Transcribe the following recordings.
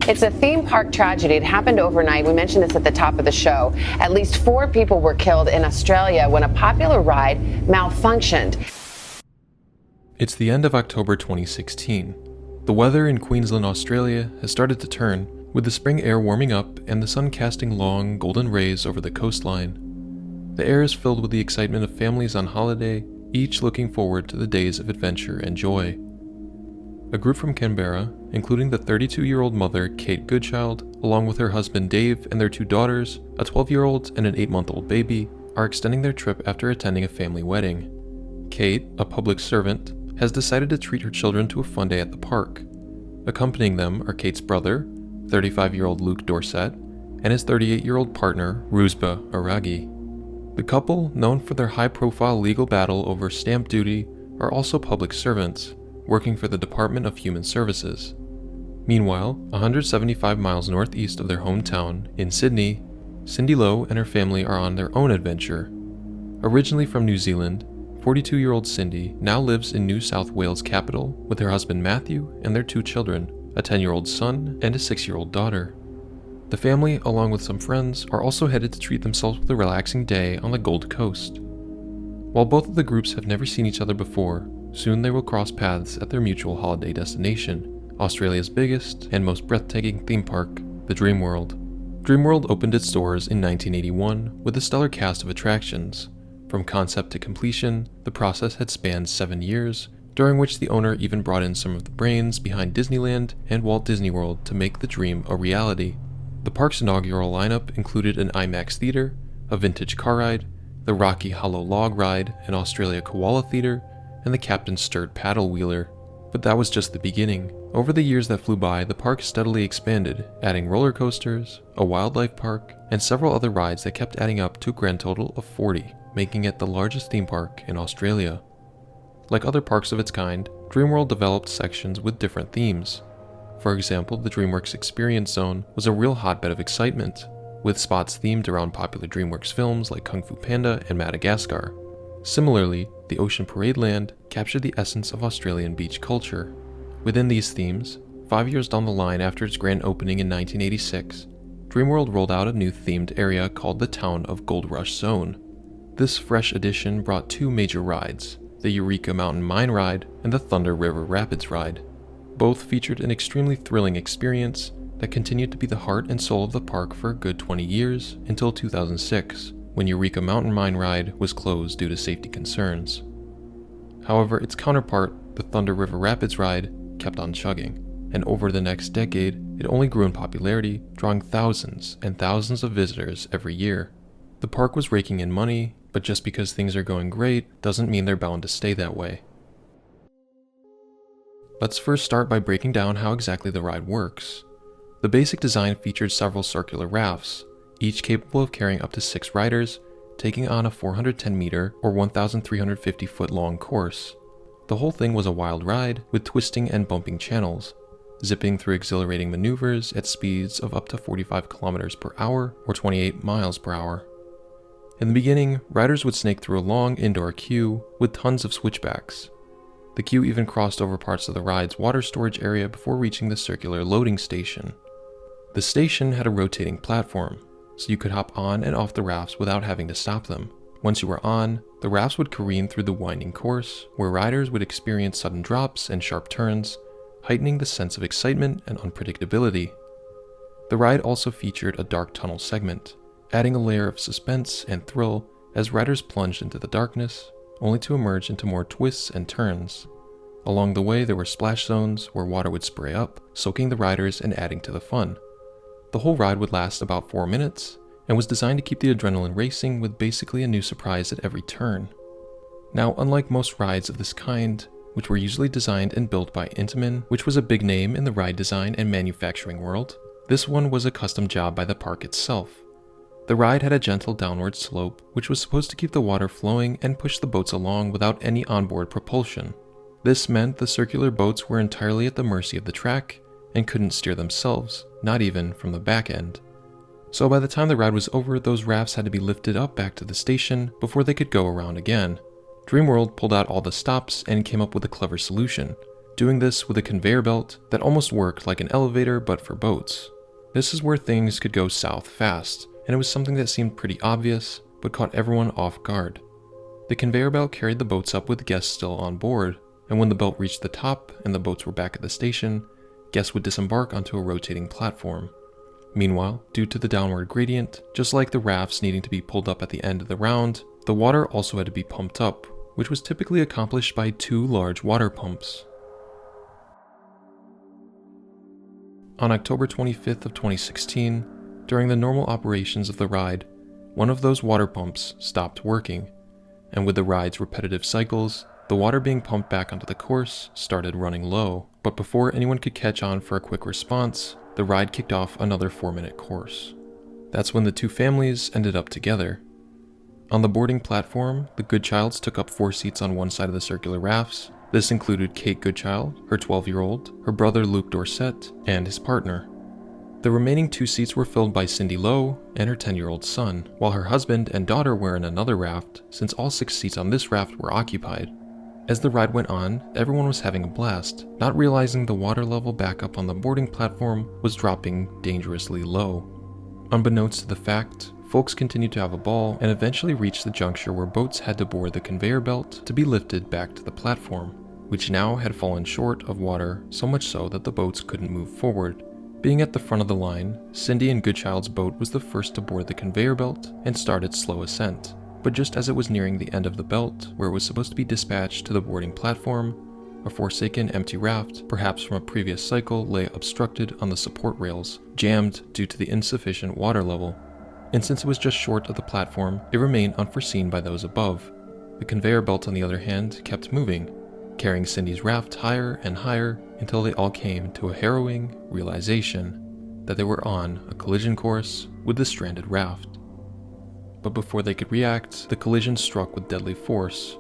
It's a theme park tragedy. It happened overnight. We mentioned this at the top of the show. At least 4 people were killed in Australia when a popular ride malfunctioned. It's the end of October 2016. The weather in Queensland, Australia has started to turn, with the spring air warming up and the sun casting long, golden rays over the coastline. The air is filled with the excitement of families on holiday, each looking forward to the days of adventure and joy. A group from Canberra, including the 32-year-old mother Kate Goodchild, along with her husband Dave and their 2 daughters, a 12-year-old and an 8-month-old baby, are extending their trip after attending a family wedding. Kate, a public servant, has decided to treat her children to a fun day at the park. Accompanying them are Kate's brother, 35-year-old Luke Dorset, and his 38-year-old partner, Rusba Aragi. The couple, known for their high-profile legal battle over stamp duty, are also public servants, working for the Department of Human Services. Meanwhile, 175 miles northeast of their hometown, in Sydney, Cindy Lowe and her family are on their own adventure. Originally from New Zealand, 42-year-old Cindy now lives in New South Wales capital with her husband Matthew and their 2 children, a 10-year-old son and a 6-year-old daughter. The family, along with some friends, are also headed to treat themselves with a relaxing day on the Gold Coast. While both of the groups have never seen each other before, soon they will cross paths at their mutual holiday destination, Australia's biggest and most breathtaking theme park, the Dreamworld. Dreamworld opened its doors in 1981 with a stellar cast of attractions. From concept to completion, the process had spanned 7 years, during which the owner even brought in some of the brains behind Disneyland and Walt Disney World to make the dream a reality. The park's inaugural lineup included an IMAX theater, a vintage car ride, the Rocky Hollow log ride, an Australia koala theater, and the Captain's Stirred paddle wheeler. But that was just the beginning. Over the years that flew by, the park steadily expanded, adding roller coasters, a wildlife park, and several other rides that kept adding up to a grand total of 40, making it the largest theme park in Australia. Like other parks of its kind, Dreamworld developed sections with different themes. For example, the DreamWorks Experience Zone was a real hotbed of excitement, with spots themed around popular DreamWorks films like Kung Fu Panda and Madagascar. Similarly, the Ocean Parade Land captured the essence of Australian beach culture. Within these themes, 5 years down the line after its grand opening in 1986, Dreamworld rolled out a new themed area called the Town of Gold Rush Zone. This fresh addition brought 2 major rides, the Eureka Mountain Mine Ride and the Thunder River Rapids Ride. Both featured an extremely thrilling experience that continued to be the heart and soul of the park for a good 20 years until 2006, when Eureka Mountain Mine Ride was closed due to safety concerns. However, its counterpart, the Thunder River Rapids Ride, kept on chugging, and over the next decade, it only grew in popularity, drawing thousands and thousands of visitors every year. The park was raking in money, but just because things are going great doesn't mean they're bound to stay that way. Let's first start by breaking down how exactly the ride works. The basic design featured several circular rafts, each capable of carrying up to 6 riders, taking on a 410-meter or 1,350-foot long course. The whole thing was a wild ride with twisting and bumping channels, zipping through exhilarating maneuvers at speeds of up to 45 kilometers per hour or 28 miles per hour. In the beginning, riders would snake through a long indoor queue with tons of switchbacks. The queue even crossed over parts of the ride's water storage area before reaching the circular loading station. The station had a rotating platform, so you could hop on and off the rafts without having to stop them. Once you were on, the rafts would careen through the winding course, where riders would experience sudden drops and sharp turns, heightening the sense of excitement and unpredictability. The ride also featured a dark tunnel segment, adding a layer of suspense and thrill as riders plunged into the darkness, only to emerge into more twists and turns. Along the way, there were splash zones where water would spray up, soaking the riders and adding to the fun. The whole ride would last about 4 minutes, and was designed to keep the adrenaline racing with basically a new surprise at every turn. Now, unlike most rides of this kind, which were usually designed and built by Intamin, which was a big name in the ride design and manufacturing world, this one was a custom job by the park itself. The ride had a gentle downward slope, which was supposed to keep the water flowing and push the boats along without any onboard propulsion. This meant the circular boats were entirely at the mercy of the track and couldn't steer themselves, not even from the back end. So by the time the ride was over, those rafts had to be lifted up back to the station before they could go around again. Dreamworld pulled out all the stops and came up with a clever solution doing this with a conveyor belt that almost worked like an elevator but for boats. This is where things could go south fast, and it was something that seemed pretty obvious, but caught everyone off guard. The conveyor belt carried the boats up with guests still on board, and when the belt reached the top and the boats were back at the station, guests would disembark onto a rotating platform. Meanwhile, due to the downward gradient, just like the rafts needing to be pulled up at the end of the round, the water also had to be pumped up, which was typically accomplished by 2 large water pumps. On October 25th of 2016, during the normal operations of the ride, one of those water pumps stopped working, and with the ride's repetitive cycles, the water being pumped back onto the course started running low. But before anyone could catch on for a quick response, the ride kicked off another 4-minute course. That's when the 2 families ended up together. On the boarding platform, the Goodchilds took up 4 seats on one side of the circular rafts. This included Kate Goodchild, her 12-year-old, her brother Luke Dorset, and his partner. The remaining 2 seats were filled by Cindy Lowe and her 10-year-old son, while her husband and daughter were in another raft, since all 6 seats on this raft were occupied. As the ride went on, everyone was having a blast, not realizing the water level back up on the boarding platform was dropping dangerously low. Unbeknownst to the fact, folks continued to have a ball and eventually reached the juncture where boats had to board the conveyor belt to be lifted back to the platform, which now had fallen short of water so much so that the boats couldn't move forward. Being at the front of the line, Cindy and Goodchild's boat was the first to board the conveyor belt and start its slow ascent. But just as it was nearing the end of the belt, where it was supposed to be dispatched to the boarding platform, a forsaken empty raft, perhaps from a previous cycle, lay obstructed on the support rails, jammed due to the insufficient water level. And since it was just short of the platform, it remained unforeseen by those above. The conveyor belt, on the other hand, kept moving, carrying Cindy's raft higher and higher until they all came to a harrowing realization that they were on a collision course with the stranded raft. But before they could react, the collision struck with deadly force.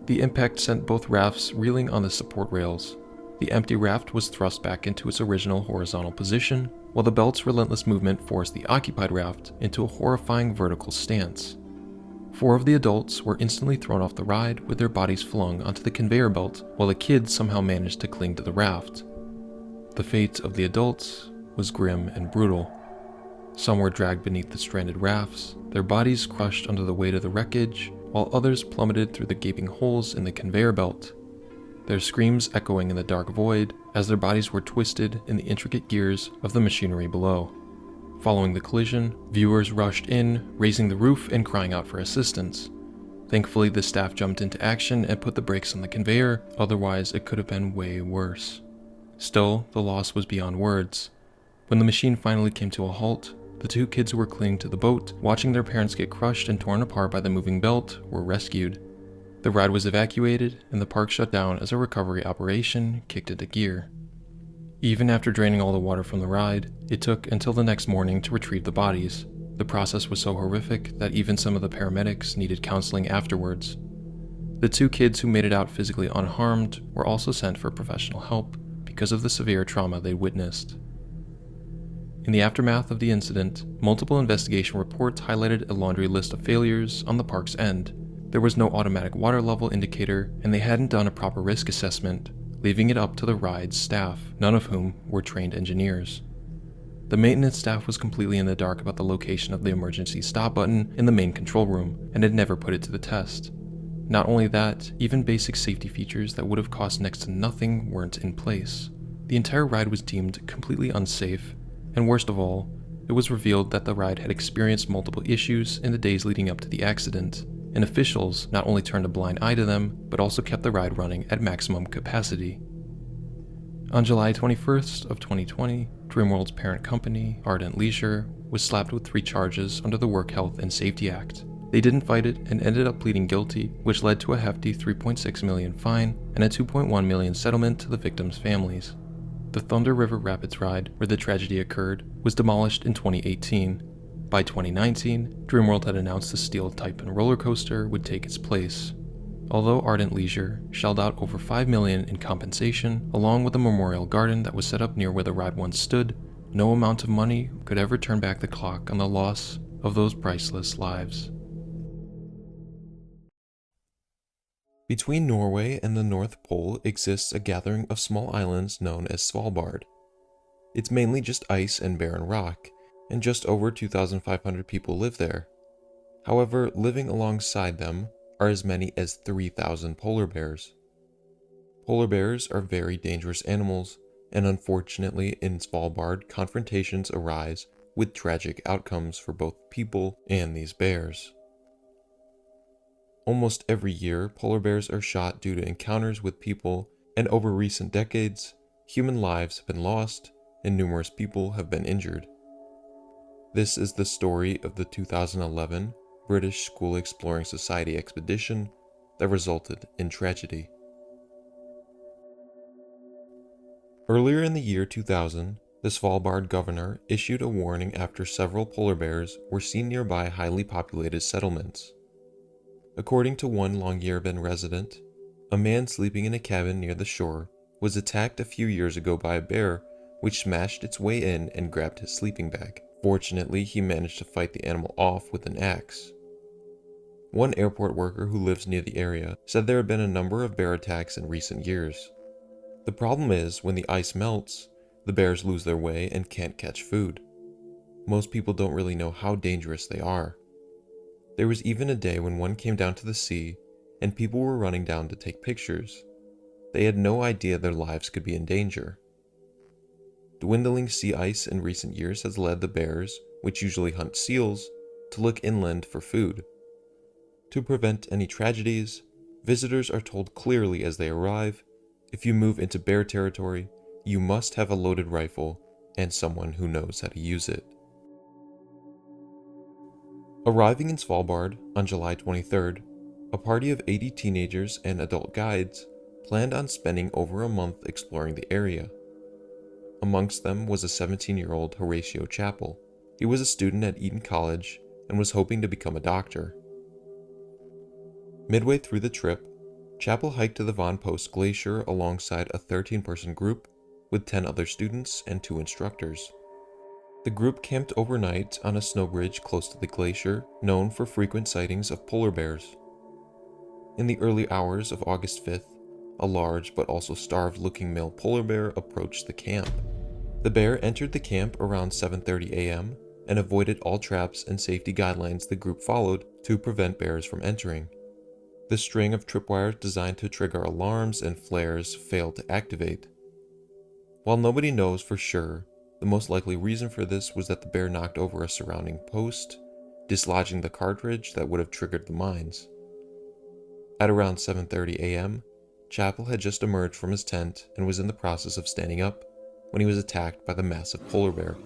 The impact sent both rafts reeling on the support rails. The empty raft was thrust back into its original horizontal position, while the belt's relentless movement forced the occupied raft into a horrifying vertical stance. 4 of the adults were instantly thrown off the ride with their bodies flung onto the conveyor belt, while the kids somehow managed to cling to the raft. The fate of the adults was grim and brutal. Some were dragged beneath the stranded rafts, their bodies crushed under the weight of the wreckage, while others plummeted through the gaping holes in the conveyor belt, their screams echoing in the dark void as their bodies were twisted in the intricate gears of the machinery below. Following the collision, viewers rushed in, raising the roof and crying out for assistance. Thankfully, the staff jumped into action and put the brakes on the conveyor, otherwise it could have been way worse. Still, the loss was beyond words. When the machine finally came to a halt, the 2 kids who were clinging to the boat, watching their parents get crushed and torn apart by the moving belt, were rescued. The ride was evacuated, and the park shut down as a recovery operation kicked into gear. Even after draining all the water from the ride, it took until the next morning to retrieve the bodies. The process was so horrific that even some of the paramedics needed counseling afterwards. The 2 kids who made it out physically unharmed were also sent for professional help because of the severe trauma they witnessed. In the aftermath of the incident, multiple investigation reports highlighted a laundry list of failures on the park's end. There was no automatic water level indicator, and they hadn't done a proper risk assessment, leaving it up to the ride's staff, none of whom were trained engineers. The maintenance staff was completely in the dark about the location of the emergency stop button in the main control room, and had never put it to the test. Not only that, even basic safety features that would have cost next to nothing weren't in place. The entire ride was deemed completely unsafe, and worst of all, it was revealed that the ride had experienced multiple issues in the days leading up to the accident, and officials not only turned a blind eye to them, but also kept the ride running at maximum capacity. On July 21st of 2020, Dreamworld's parent company, Ardent Leisure, was slapped with 3 charges under the Work Health and Safety Act. They didn't fight it and ended up pleading guilty, which led to a hefty $3.6 million fine and a $2.1 million settlement to the victims' families. The Thunder River Rapids ride, where the tragedy occurred, was demolished in 2018. By 2019, Dreamworld had announced a steel Type-N roller coaster would take its place. Although Ardent Leisure shelled out over $5 million in compensation, along with a memorial garden that was set up near where the ride once stood, no amount of money could ever turn back the clock on the loss of those priceless lives. Between Norway and the North Pole exists a gathering of small islands known as Svalbard. It's mainly just ice and barren rock, and just over 2,500 people live there. However, living alongside them are as many as 3,000 polar bears. Polar bears are very dangerous animals, and unfortunately in Svalbard, confrontations arise with tragic outcomes for both people and these bears. Almost every year, polar bears are shot due to encounters with people, and over recent decades, human lives have been lost and numerous people have been injured. This is the story of the 2011 British School Exploring Society expedition that resulted in tragedy. Earlier in the year 2000, the Svalbard governor issued a warning after several polar bears were seen nearby highly populated settlements. According to one Longyearbyen resident, a man sleeping in a cabin near the shore was attacked a few years ago by a bear which smashed its way in and grabbed his sleeping bag. Fortunately, he managed to fight the animal off with an axe. One airport worker who lives near the area said there have been a number of bear attacks in recent years. The problem is, when the ice melts, the bears lose their way and can't catch food. Most people don't really know how dangerous they are. There was even a day when one came down to the sea and people were running down to take pictures. They had no idea their lives could be in danger. Dwindling sea ice in recent years has led the bears, which usually hunt seals, to look inland for food. To prevent any tragedies, visitors are told clearly as they arrive, if you move into bear territory, you must have a loaded rifle and someone who knows how to use it. Arriving in Svalbard on July 23rd, a party of 80 teenagers and adult guides planned on spending over a month exploring the area. Amongst them was a 17-year-old Horatio Chappell. He was a student at Eton College and was hoping to become a doctor. Midway through the trip, Chappell hiked to the Von Post Glacier alongside a 13-person group with 10 other students and 2 instructors. The group camped overnight on a snow bridge close to the glacier, known for frequent sightings of polar bears. In the early hours of August 5th, a large but also starved-looking male polar bear approached the camp. The bear entered the camp around 7:30 a.m. and avoided all traps and safety guidelines the group followed to prevent bears from entering. The string of tripwires designed to trigger alarms and flares failed to activate. While nobody knows for sure, the most likely reason for this was that the bear knocked over a surrounding post, dislodging the cartridge that would have triggered the mines. At around 7:30 a.m., Chappell had just emerged from his tent and was in the process of standing up when he was attacked by the massive polar bear.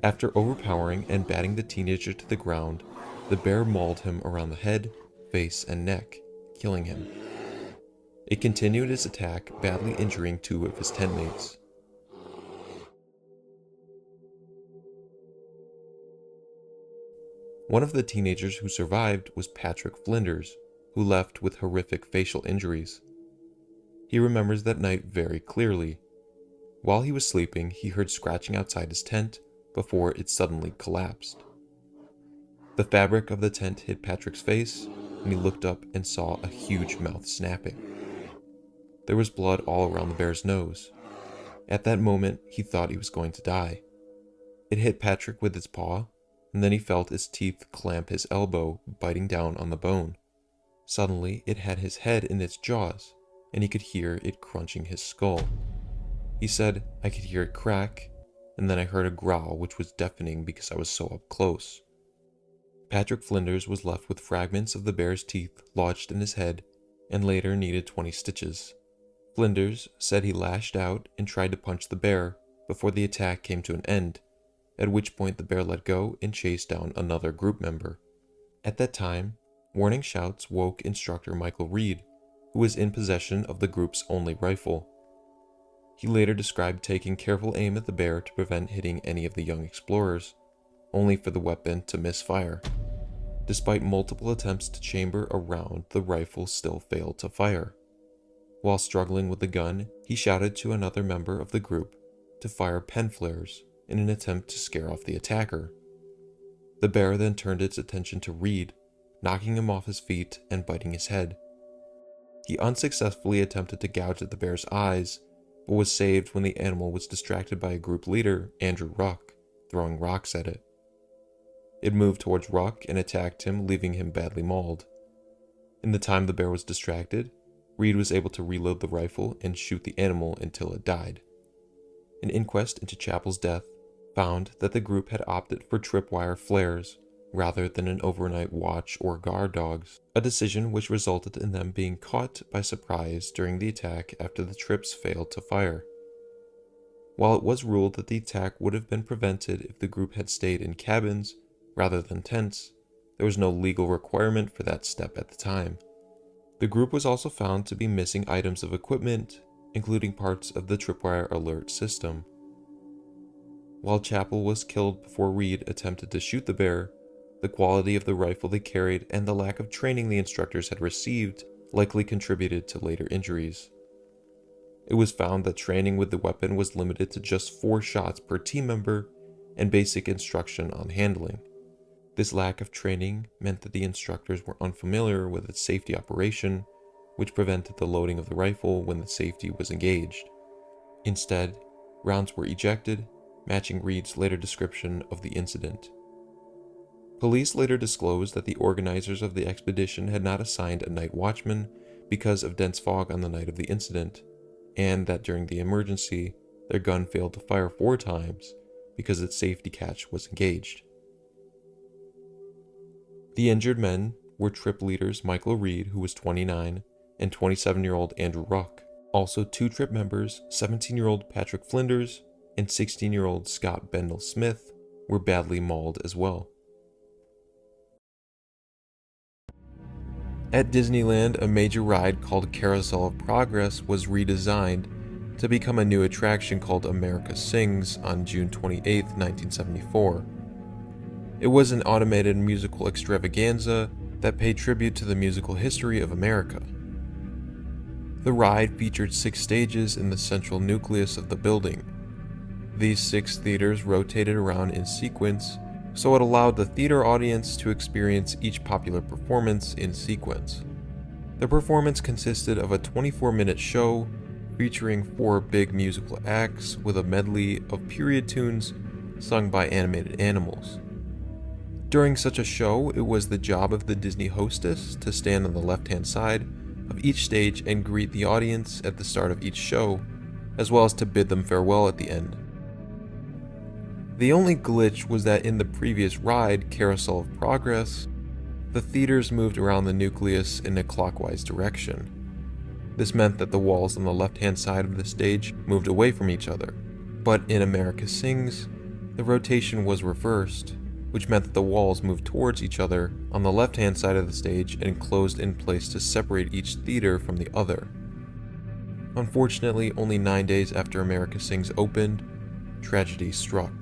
After overpowering and batting the teenager to the ground, the bear mauled him around the head, face, and neck, killing him. It continued its attack, badly injuring 2 of his tent mates. One of the teenagers who survived was Patrick Flinders, who left with horrific facial injuries. He remembers that night very clearly. While he was sleeping, he heard scratching outside his tent before it suddenly collapsed. The fabric of the tent hit Patrick's face, and he looked up and saw a huge mouth snapping. There was blood all around the bear's nose. At that moment, he thought he was going to die. It hit Patrick with its paw, and then he felt its teeth clamp his elbow, biting down on the bone. Suddenly, it had his head in its jaws, and he could hear it crunching his skull. He said, "I could hear it crack, and then I heard a growl which was deafening because I was so up close." Patrick Flinders was left with fragments of the bear's teeth lodged in his head and later needed 20 stitches. Flinders said he lashed out and tried to punch the bear before the attack came to an end, at which point the bear let go and chased down another group member. At that time, warning shouts woke instructor Michael Reed, who was in possession of the group's only rifle. He later described taking careful aim at the bear to prevent hitting any of the young explorers, only for the weapon to misfire. Despite multiple attempts to chamber a round, the rifle still failed to fire. While struggling with the gun, he shouted to another member of the group to fire pen flares in an attempt to scare off the attacker. The bear then turned its attention to Reed, knocking him off his feet and biting his head. He unsuccessfully attempted to gouge at the bear's eyes, but was saved when the animal was distracted by a group leader, Andrew Ruck, throwing rocks at it. It moved towards Ruck and attacked him, leaving him badly mauled. In the time the bear was distracted, Reed was able to reload the rifle and shoot the animal until it died. An inquest into Chappell's death found that the group had opted for tripwire flares rather than an overnight watch or guard dogs, a decision which resulted in them being caught by surprise during the attack after the trips failed to fire. While it was ruled that the attack would have been prevented if the group had stayed in cabins rather than tents, there was no legal requirement for that step at the time. The group was also found to be missing items of equipment, including parts of the tripwire alert system. While Chappell was killed before Reed attempted to shoot the bear, the quality of the rifle they carried and the lack of training the instructors had received likely contributed to later injuries. It was found that training with the weapon was limited to just 4 shots per team member and basic instruction on handling. This lack of training meant that the instructors were unfamiliar with its safety operation, which prevented the loading of the rifle when the safety was engaged. Instead, rounds were ejected, matching Reed's later description of the incident. Police later disclosed that the organizers of the expedition had not assigned a night watchman because of dense fog on the night of the incident, and that during the emergency, their gun failed to fire 4 times because its safety catch was engaged. The injured men were trip leaders Michael Reed, who was 29, and 27-year-old Andrew Ruck. Also 2 trip members, 17-year-old Patrick Flinders and 16-year-old Scott Bendel Smith, were badly mauled as well. At Disneyland, a major ride called Carousel of Progress was redesigned to become a new attraction called America Sings on June 28, 1974. It was an automated musical extravaganza that paid tribute to the musical history of America. The ride featured 6 stages in the central nucleus of the building. These 6 theaters rotated around in sequence, so it allowed the theater audience to experience each popular performance in sequence. The performance consisted of a 24-minute show featuring 4 big musical acts with a medley of period tunes sung by animated animals. During such a show, it was the job of the Disney hostess to stand on the left-hand side of each stage and greet the audience at the start of each show, as well as to bid them farewell at the end. The only glitch was that in the previous ride, Carousel of Progress, the theaters moved around the nucleus in a clockwise direction. This meant that the walls on the left-hand side of the stage moved away from each other. But in America Sings, the rotation was reversed, which meant that the walls moved towards each other on the left-hand side of the stage and closed in place to separate each theater from the other. Unfortunately, only 9 days after America Sings opened, tragedy struck.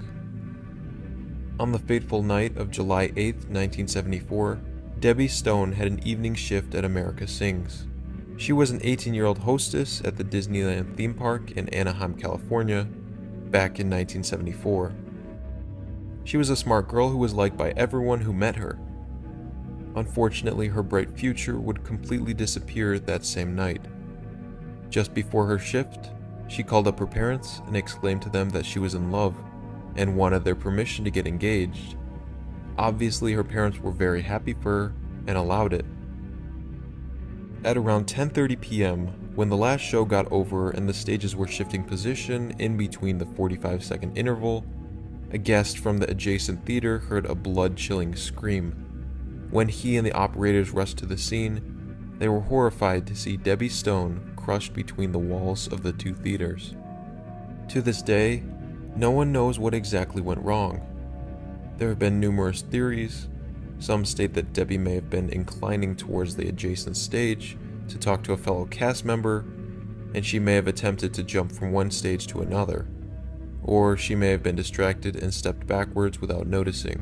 On the fateful night of July 8, 1974, Debbie Stone had an evening shift at America Sings. She was an 18-year-old hostess at the Disneyland theme park in Anaheim, California, back in 1974. She was a smart girl who was liked by everyone who met her. Unfortunately, her bright future would completely disappear that same night. Just before her shift, she called up her parents and exclaimed to them that she was in love and wanted their permission to get engaged. Obviously, her parents were very happy for her and allowed it. At around 10:30 p.m., when the last show got over and the stages were shifting position in between the 45-second interval, a guest from the adjacent theater heard a blood-chilling scream. When he and the operators rushed to the scene, they were horrified to see Debbie Stone crushed between the walls of the 2 theaters. To this day, no one knows what exactly went wrong. There have been numerous theories. Some state that Debbie may have been inclining towards the adjacent stage to talk to a fellow cast member, and she may have attempted to jump from one stage to another. Or she may have been distracted and stepped backwards without noticing.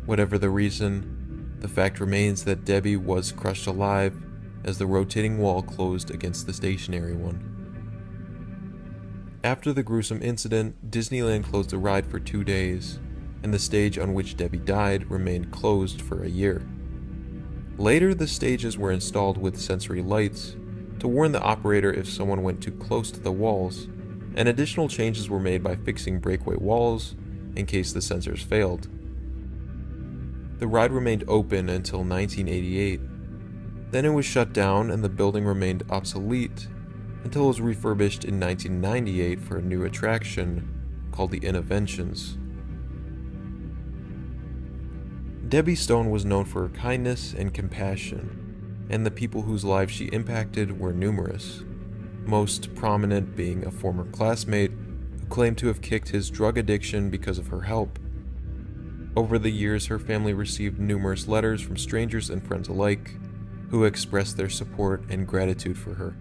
Whatever the reason, the fact remains that Debbie was crushed alive as the rotating wall closed against the stationary one. After the gruesome incident, Disneyland closed the ride for 2 days, and the stage on which Debbie died remained closed for a year. Later, the stages were installed with sensory lights to warn the operator if someone went too close to the walls, and additional changes were made by fixing breakaway walls in case the sensors failed. The ride remained open until 1988. Then it was shut down and the building remained obsolete until it was refurbished in 1998 for a new attraction called the Innoventions. Debbie Stone was known for her kindness and compassion, and the people whose lives she impacted were numerous, most prominent being a former classmate who claimed to have kicked his drug addiction because of her help. Over the years, her family received numerous letters from strangers and friends alike who expressed their support and gratitude for her.